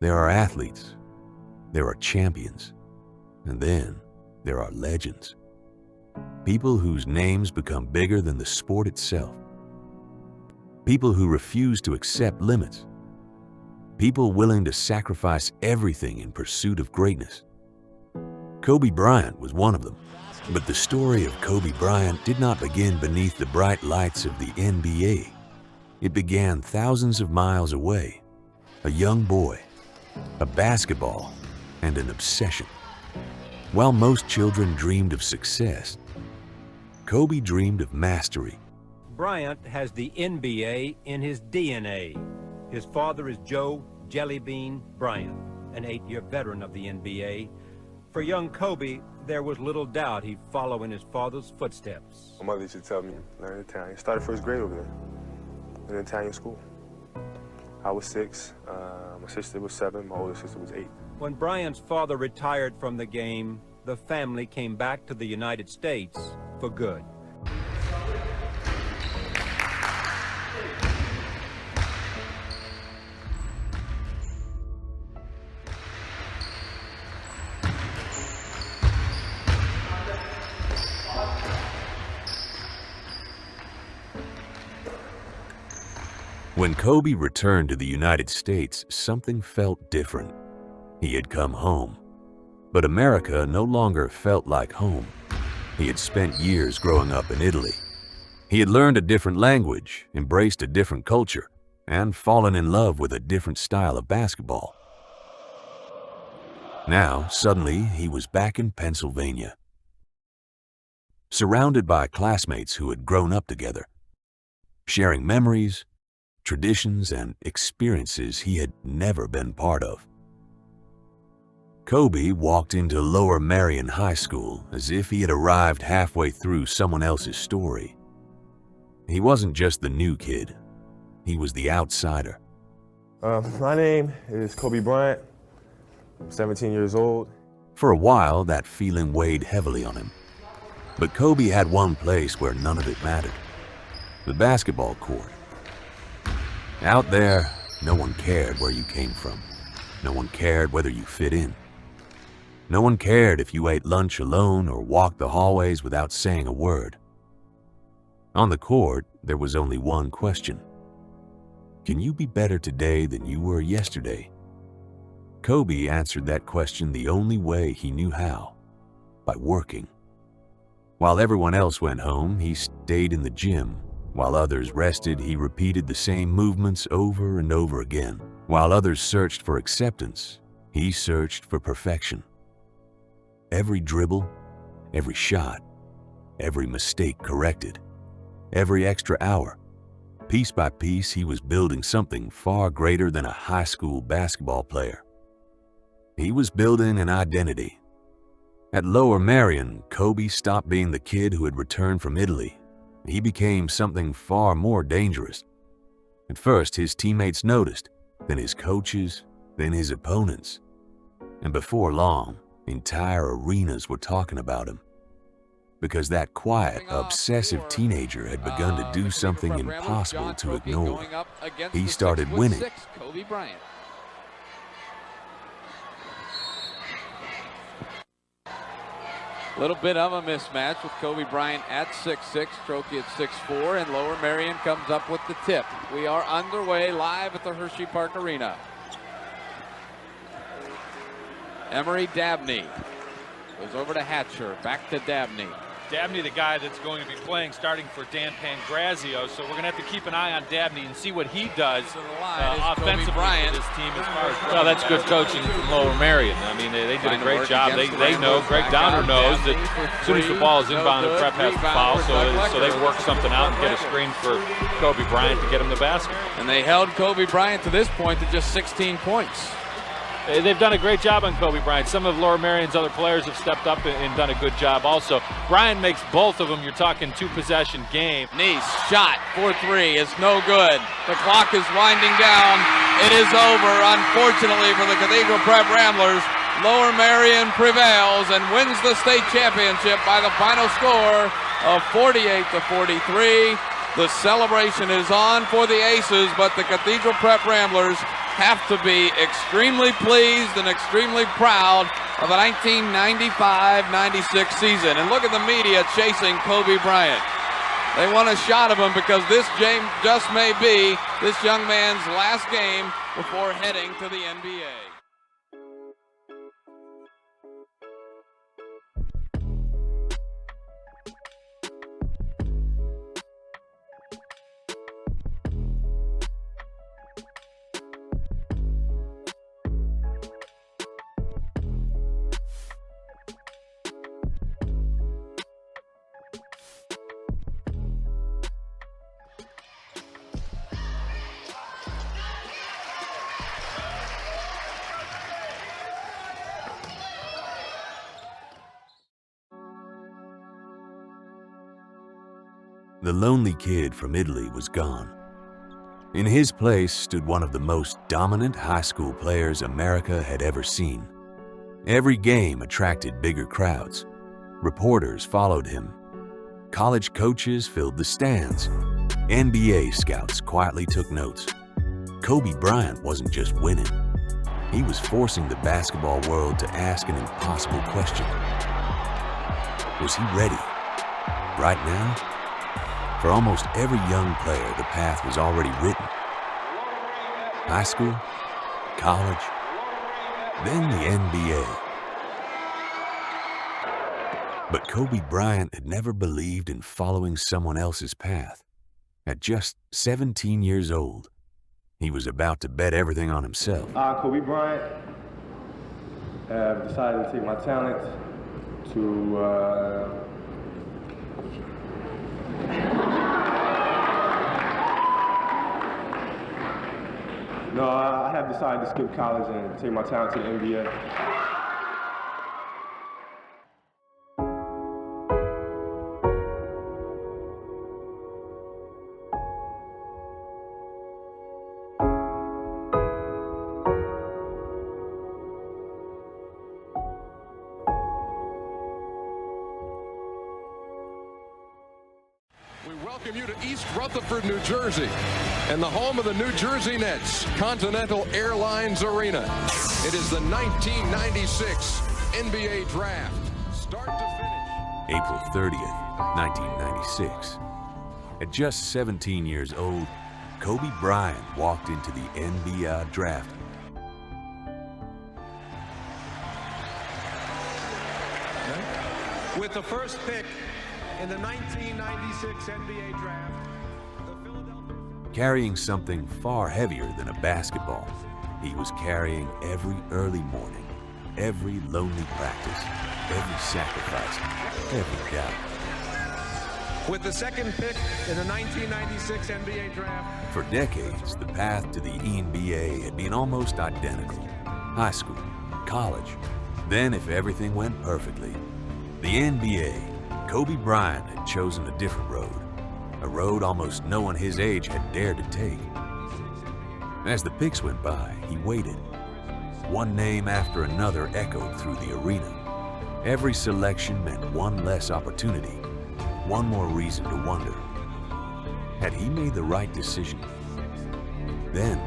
There are athletes, there are champions, and then there are legends. People whose names become bigger than the sport itself. People who refuse to accept limits. People willing to sacrifice everything in pursuit of greatness. Kobe Bryant was one of them. But the story of Kobe Bryant did not begin beneath the bright lights of the NBA. It began thousands of miles away. A young boy, a basketball, and an obsession. While most children dreamed of success, Kobe dreamed of mastery. Bryant has the NBA in his DNA. His father is Joe Jellybean Bryant, an 8-year veteran of the NBA. For young Kobe, there was little doubt he'd follow in his father's footsteps. My mother used to tell me, learn Italian. Started first grade over there, in Italian school. I was 6, my sister was 7, my older sister was 8. When Bryant's father retired from the game, the family came back to the United States for good. When Kobe returned to the United States, something felt different. He had come home. But America no longer felt like home. He had spent years growing up in Italy. He had learned a different language, embraced a different culture, and fallen in love with a different style of basketball. Now, suddenly, he was back in Pennsylvania, surrounded by classmates who had grown up together, sharing memories, traditions, and experiences he had never been part of. Kobe walked into Lower Merion High School as if he had arrived halfway through someone else's story. He wasn't just the new kid, he was the outsider. My name is Kobe Bryant. I'm 17 years old. For a while, that feeling weighed heavily on him. But Kobe had one place where none of it mattered: the basketball court. Out there, no one cared where you came from. No one cared whether you fit in. No one cared if you ate lunch alone or walked the hallways without saying a word. On the court, there was only one question: can you be better today than you were yesterday? Kobe answered that question the only way he knew how: by working. While everyone else went home, he stayed in the gym. While others rested, he repeated the same movements over and over again. While others searched for acceptance, he searched for perfection. Every dribble, every shot, every mistake corrected, every extra hour. Piece by piece, he was building something far greater than a high school basketball player. He was building an identity. At Lower Merion, Kobe stopped being the kid who had returned from Italy. He became something far more dangerous. At first, his teammates noticed, then his coaches, then his opponents. And before long, entire arenas were talking about him. Because that quiet, obsessive teenager had begun to do something impossible to ignore. He started winning. Kobe Bryant. Little bit of a mismatch with Kobe Bryant at 6'6", Trophy at 6'4", and Lower Merion comes up with the tip. We are underway live at the Hershey Park Arena. Emery Dabney goes over to Hatcher, back to Dabney. Dabney, the guy that's going to be playing starting for Dan Pangrazio, so we're going to have to keep an eye on Dabney and see what he does offensively for this team as far as... Well, that's good coaching from Lower Merion. I mean, they did a great job. They know, Greg Downer knows that as soon as the ball is inbound, the prep has to foul, so they work something out and get a screen for Kobe Bryant to get him the basket. And they held Kobe Bryant to this point to just 16 points. They've done a great job on Kobe Bryant. Some of Lower Merion's other players have stepped up and done a good job also. Bryant makes both of them. You're talking two-possession game. Nice shot for three is no good. The clock is winding down. It is over, unfortunately, for the Cathedral Prep Ramblers. Lower Merion prevails and wins the state championship by the final score of 48-43. The celebration is on for the Aces, but the Cathedral Prep Ramblers have to be extremely pleased and extremely proud of the 1995-96 season. And look at the media chasing Kobe Bryant. They want a shot of him because this game just may be this young man's last game before heading to the NBA. The lonely kid from Italy was gone. In his place stood one of the most dominant high school players America had ever seen. Every game attracted bigger crowds. Reporters followed him. College coaches filled the stands. NBA scouts quietly took notes. Kobe Bryant wasn't just winning. He was forcing the basketball world to ask an impossible question. Was he ready? Right now? For almost every young player, the path was already written. High school, college, then the NBA. But Kobe Bryant had never believed in following someone else's path. At just 17 years old, he was about to bet everything on himself. I, Kobe Bryant, have decided to take my talent to No, I have decided to skip college and take my talent to the NBA. We welcome you to East Rutherford, New Jersey, and the home of the New Jersey Nets, Continental Airlines Arena. It is the 1996 NBA Draft, start to finish. April 30th, 1996. At just 17 years old, Kobe Bryant walked into the NBA Draft. With the first pick in the 1996 NBA Draft, the Philadelphia... Carrying something far heavier than a basketball, he was carrying every early morning, every lonely practice, every sacrifice, every doubt. With the second pick in the 1996 NBA Draft... For decades, the path to the NBA had been almost identical. High school, college, then if everything went perfectly, the NBA. Kobe Bryant had chosen a different road, a road almost no one his age had dared to take. As the picks went by, he waited. One name after another echoed through the arena. Every selection meant one less opportunity, one more reason to wonder. Had he made the right decision? Then,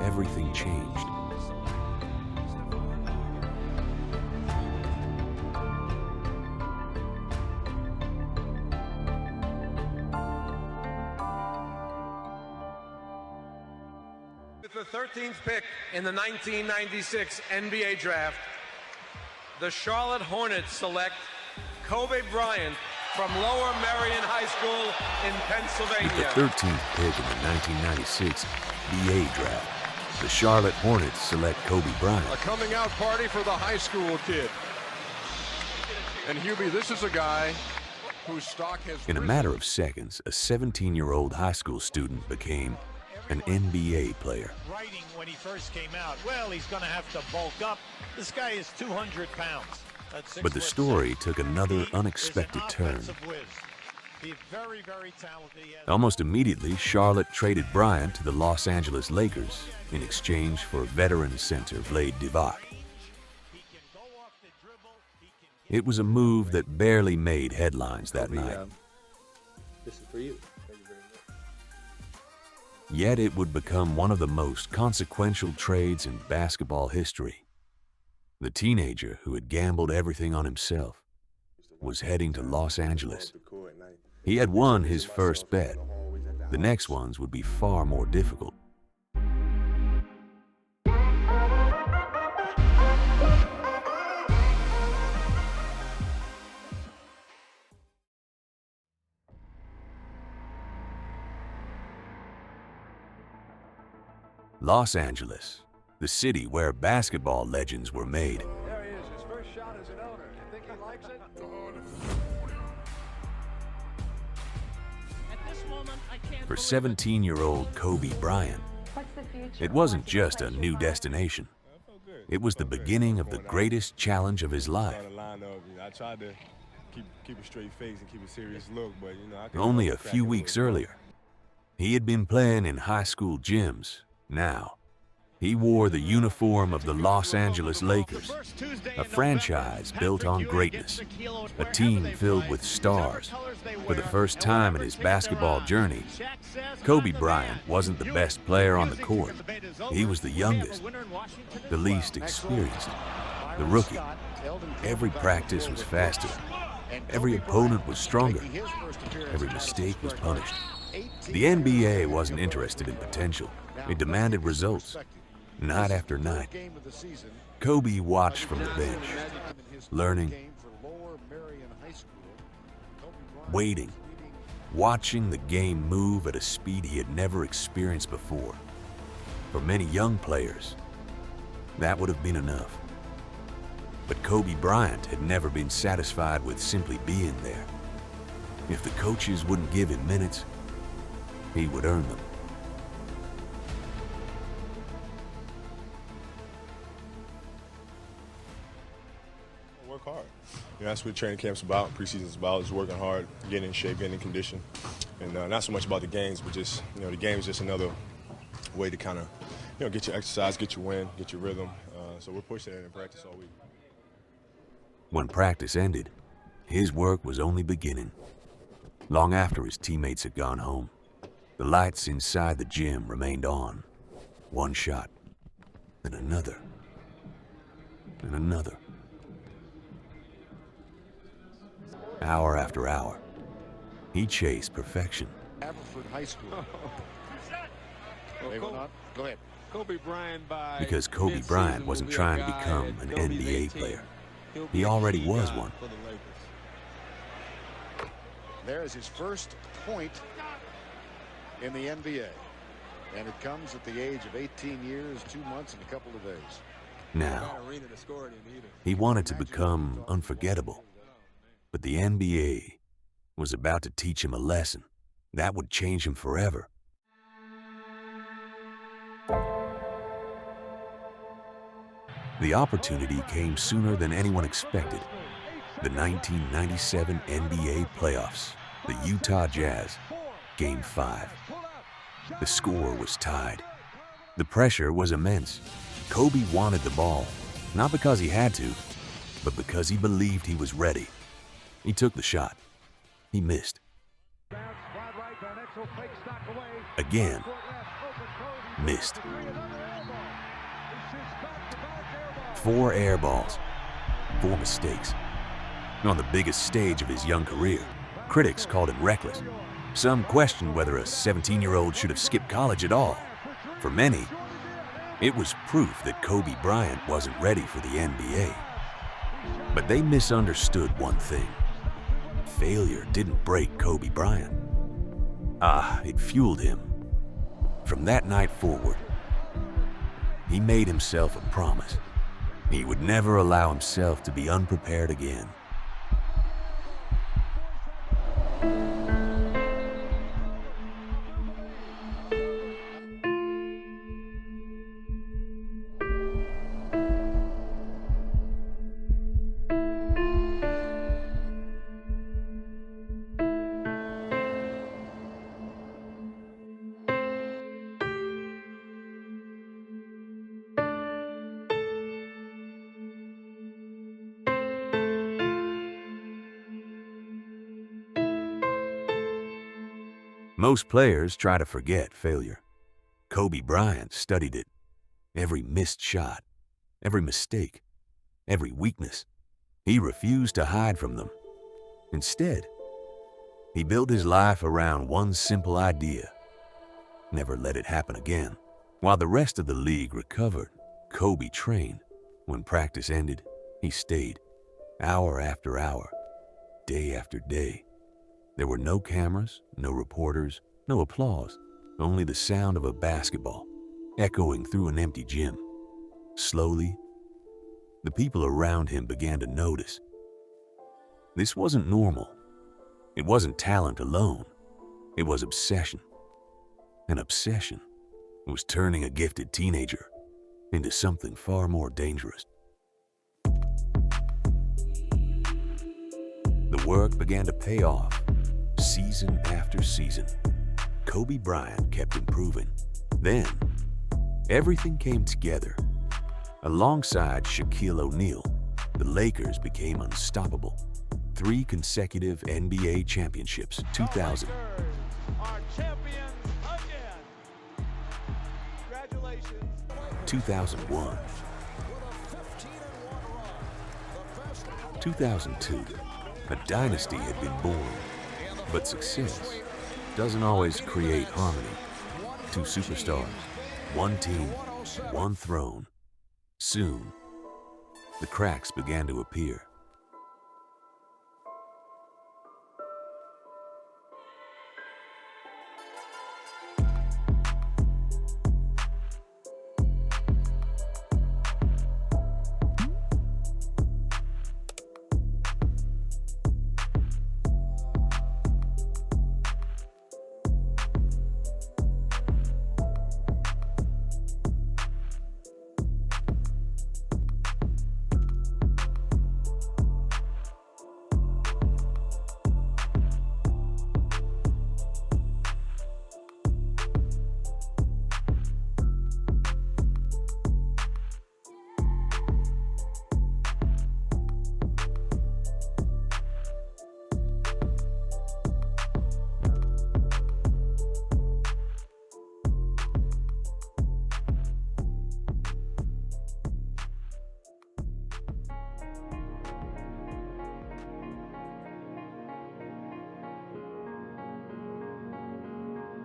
everything changed. With the 13th pick in the 1996 NBA Draft, the Charlotte Hornets select Kobe Bryant from Lower Merion High School in Pennsylvania. With the 13th pick in the 1996 BA Draft, the Charlotte Hornets select Kobe Bryant. A coming out party for the high school kid. And Hubie, this is a guy whose stock has In a matter of seconds, a 17-year-old high school student became an NBA player. Writing when he first came out, well, he's going to have to bulk up. This guy is 200 pounds. That's 6 But the foot story 6. took another He unexpected is an turn. offensive whiz. He's very, very talented. He has Almost immediately, Charlotte traded Bryant to the Los Angeles Lakers in exchange for veteran center Vlade Divac. he can go off the dribble. He can get It was a move that barely made headlines that night. This is for you. Thank you very much. Yet it would become one of the most consequential trades in basketball history. The teenager who had gambled everything on himself was heading to Los Angeles. He had won his first bet. The next ones would be far more difficult. Los Angeles, the city where basketball legends were made. There he is, his first shot as an owner. You think he likes it? At this moment, I can't For 17-year-old Kobe Bryant, it wasn't just a new destination. It was the beginning of the greatest challenge of his life. I tried to keep a straight face and keep a serious look, but Only a few weeks earlier, he had been playing in high school gyms. Now, he wore the uniform of the Los Angeles Lakers, a franchise built on greatness, a team filled with stars. For the first time in his basketball journey, Kobe Bryant wasn't the best player on the court. He was the youngest, the least experienced, the rookie. Every practice was faster. Every opponent was stronger. Every mistake was punished. The NBA wasn't interested in potential. It demanded results, night after night. Kobe watched from the bench, learning, waiting, watching the game move at a speed he had never experienced before. For many young players, that would have been enough. But Kobe Bryant had never been satisfied with simply being there. If the coaches wouldn't give him minutes, he would earn them. Work hard. That's what training camp's about, preseason's about, is working hard, getting in shape, getting in condition. And not so much about the games, but just, the game is just another way to kind of, get your exercise, get your win, get your rhythm. So we're pushing it in practice all week. When practice ended, his work was only beginning. Long after his teammates had gone home, the lights inside the gym remained on. One shot, then another, and another. Hour after hour, he chased perfection. Haverford High School. They will not. Go ahead. Kobe Bryant by Because Kobe Bryant wasn't trying to become an NBA player. He already was one. There is his first point in the NBA. And it comes at the age of 18 years, 2 months, and a couple of days. Now, he wanted to become unforgettable. But the NBA was about to teach him a lesson that would change him forever. The opportunity came sooner than anyone expected. The 1997 NBA playoffs, the Utah Jazz, Game 5. The score was tied. The pressure was immense. Kobe wanted the ball, not because he had to, but because he believed he was ready. He took the shot. He missed. Again. Missed. 4 air balls. 4 mistakes. On the biggest stage of his young career, critics called him reckless. Some questioned whether a 17-year-old should have skipped college at all. For many, it was proof that Kobe Bryant wasn't ready for the NBA. But they misunderstood one thing. Failure didn't break Kobe Bryant. It fueled him. From that night forward, he made himself a promise. He would never allow himself to be unprepared again. Most players try to forget failure. Kobe Bryant studied it. Every missed shot, every mistake, every weakness. He refused to hide from them. Instead, he built his life around one simple idea: never let it happen again. While the rest of the league recovered, Kobe trained. When practice ended, he stayed, hour after hour, day after day. There were no cameras, no reporters, no applause, only the sound of a basketball echoing through an empty gym. Slowly, the people around him began to notice. This wasn't normal. It wasn't talent alone. It was obsession. An obsession was turning a gifted teenager into something far more dangerous. The work began to pay off, season after season. Kobe Bryant kept improving. Then, everything came together. Alongside Shaquille O'Neal, the Lakers became unstoppable. 3 consecutive NBA championships, 2000. Are champions again. Congratulations. 2001. 2002. A dynasty had been born, but success doesn't always create harmony. 2 superstars, 1 team, 1 throne. Soon, the cracks began to appear.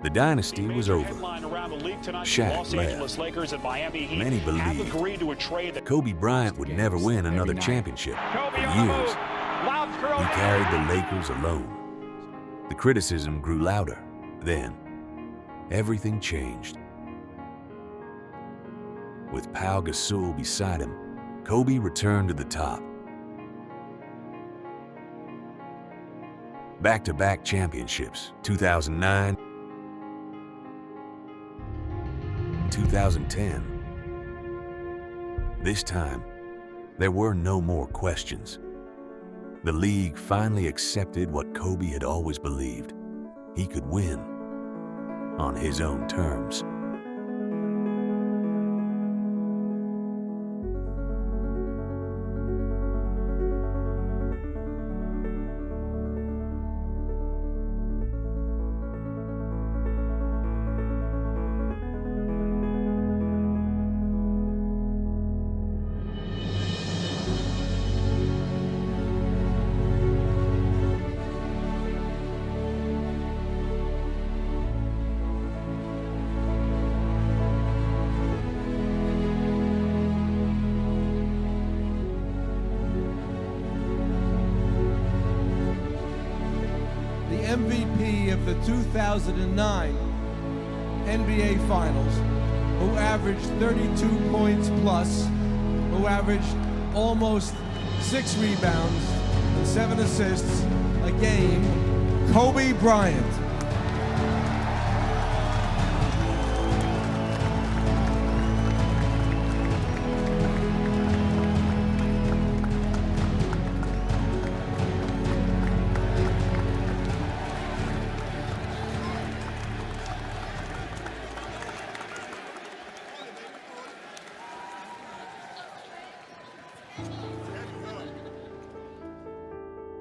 The dynasty was over. Shaq left. Many believed Kobe Bryant would never win another championship. For years, he carried the Lakers alone. The criticism grew louder. Then, everything changed. With Pau Gasol beside him, Kobe returned to the top. Back-to-back championships, 2009, 2010. This time, there were no more questions. The league finally accepted what Kobe had always believed. He could win on his own terms. MVP of the 2009 NBA Finals, who averaged 32 points plus, who averaged almost 6 rebounds and 7 assists a game, Kobe Bryant.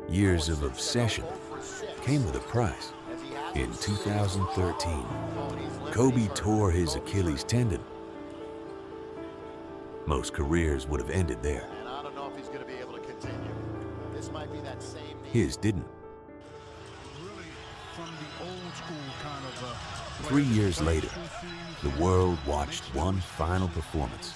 Years of obsession came with a price. In 2013, Kobe tore his Achilles tendon. Most careers would have ended there. And I don't know if he's going to be able to continue. This might be that same knee. His didn't. Really from the old school kind of 3 years later, the world watched one final performance.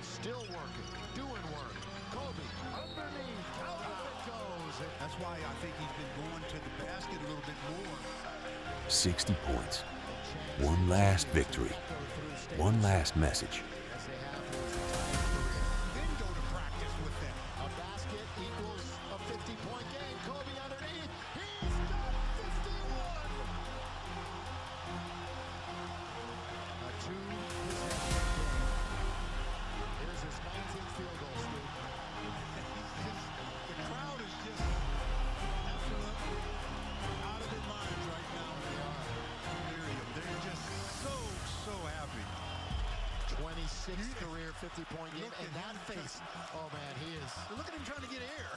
Still working, doing work. Kobe underneath, out it goes. That's why I think he's been going to the basket a little bit more. 60 points. One last victory. One last message. Then go to practice with them. A basket equals a 50-point game. Kobe underneath. He's got 51. A 2-possession game. Here's his 19th field goal, Steve. The crowd is just absolutely out of their minds right now. They're just so happy. 26th career 50-point game, and that face. Oh man, he is. Look at him trying to get air.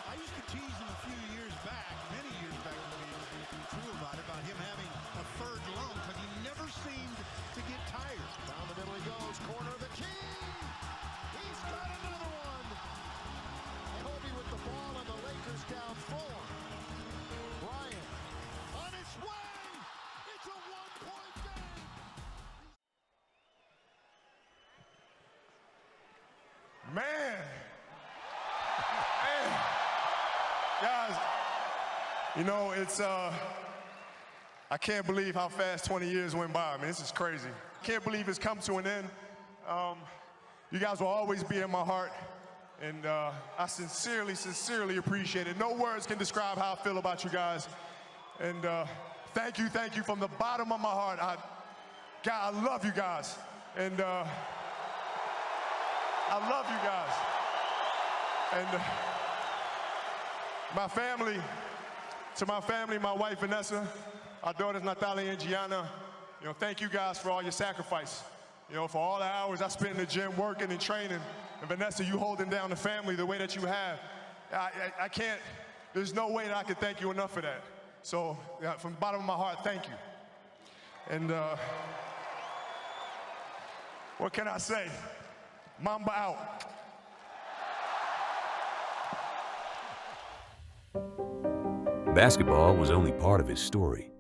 I used to tease him a few years back, many years back when he threw about him having a third lung because he never seemed to get tired. Down the middle he goes, corner of the key. He's got another one. Kobe with the ball and the Lakers down 4. Bryant on its way. It's a one-point game. Man, guys, you know, it's, I can't believe how fast 20 years went by. I mean, this is crazy. Can't believe it's come to an end. You guys will always be in my heart, and I sincerely appreciate it. No words can describe how I feel about you guys. And thank you from the bottom of my heart. God, I love you guys. And I love you guys. And to my family, my wife Vanessa, our daughters Natalia and Gianna, you know, thank you guys for all your sacrifice. You know, for all the hours I spent in the gym working and training. And Vanessa, you holding down the family the way that you have. I can't, there's no way that I can thank you enough for that. So from the bottom of my heart, thank you. And what can I say? Mamba out. Basketball was only part of his story.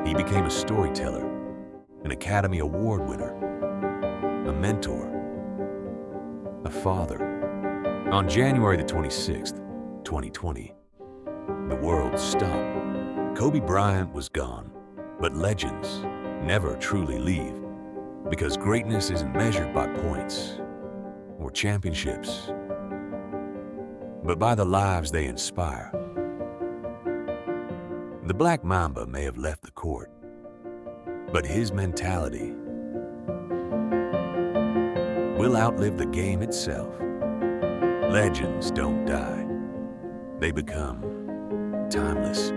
He became a storyteller, an Academy Award winner, a mentor, a father. On January the 26th, 2020, the world stopped. Kobe Bryant was gone, but legends never truly leave, because greatness isn't measured by points or championships, but by the lives they inspire. The Black Mamba may have left the court, but his mentality will outlive the game itself. Legends don't die. They become timeless.